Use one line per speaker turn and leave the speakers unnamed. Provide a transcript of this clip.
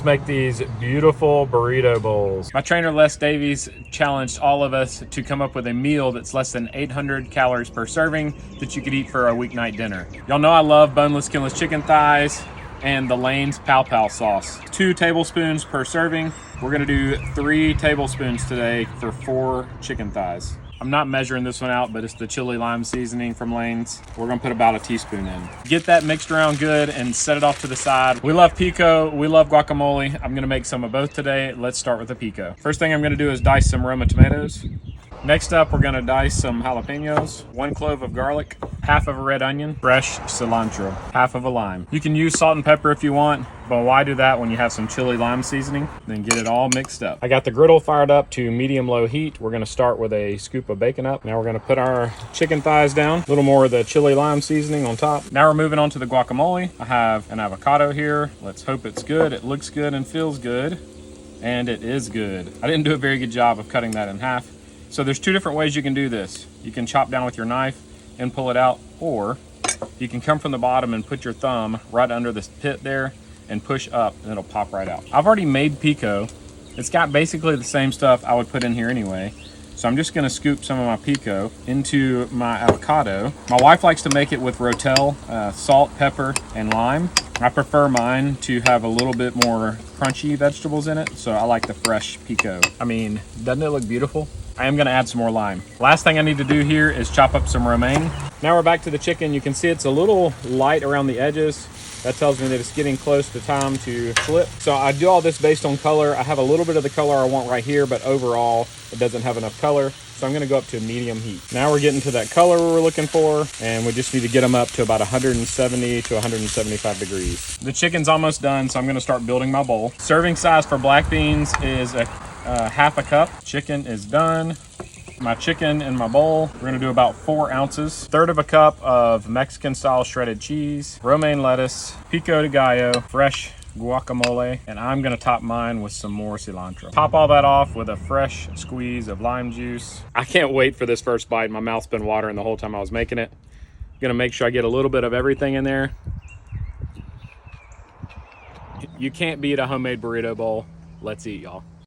Let's make these beautiful burrito bowls. My trainer Les Davies challenged all of us to come up with a meal that's less than 800 calories per serving that you could eat for a weeknight dinner. Y'all know I love boneless, skinless chicken thighs and the Lane's Pow Pow sauce. 2 tablespoons per serving. We're gonna do 3 tablespoons today for 4 chicken thighs. I'm not measuring this one out, but it's the chili lime seasoning from Lane's. We're gonna put about a teaspoon in. Get that mixed around good and set it off to the side. We love pico, we love guacamole. I'm gonna make some of both today. Let's start with the pico. First thing I'm gonna do is dice some Roma tomatoes. Next up, we're gonna dice some jalapenos, 1 clove of garlic, half of a red onion, fresh cilantro, half of a lime. You can use salt and pepper if you want, but why do that when you have some chili lime seasoning? Then get it all mixed up. I got the griddle fired up to medium-low heat. We're gonna start with a scoop of BaconUp. Now we're gonna put our chicken thighs down, a little more of the chili lime seasoning on top. Now we're moving on to the guacamole. I have an avocado here. Let's hope it's good. It looks good and feels good, and it is good. I didn't do a very good job of cutting that in half. So there's 2 different ways you can do this. You can chop down with your knife and pull it out, or you can come from the bottom and put your thumb right under this pit there and push up and it'll pop right out. I've already made pico. It's got basically the same stuff I would put in here anyway. So I'm just gonna scoop some of my pico into my avocado. My wife likes to make it with rotel, salt, pepper, and lime. I prefer mine to have a little bit more crunchy vegetables in it, so I like the fresh pico. I mean, doesn't it look beautiful? I am gonna add some more lime. Last thing I need to do here is chop up some romaine. Now we're back to the chicken. You can see it's a little light around the edges. That tells me that it's getting close to time to flip. So I do all this based on color. I have a little bit of the color I want right here, but overall it doesn't have enough color. So I'm gonna go up to medium heat. Now we're getting to that color we're looking for, and we just need to get them up to about 170 to 175 degrees. The chicken's almost done, so I'm gonna start building my bowl. Serving size for black beans is half a cup. Chicken is done. My chicken in my bowl, we're gonna do about 4 ounces. 1/3 of a cup of Mexican style shredded cheese, romaine lettuce, Pico De Gallo, fresh guacamole, and I'm gonna top mine with some more cilantro. Top all that off with a fresh squeeze of lime juice. I can't wait for this first bite. My mouth's been watering the whole time I was making it. Gonna make sure I get a little bit of everything in there. You can't beat a homemade burrito bowl. Let's eat, y'all.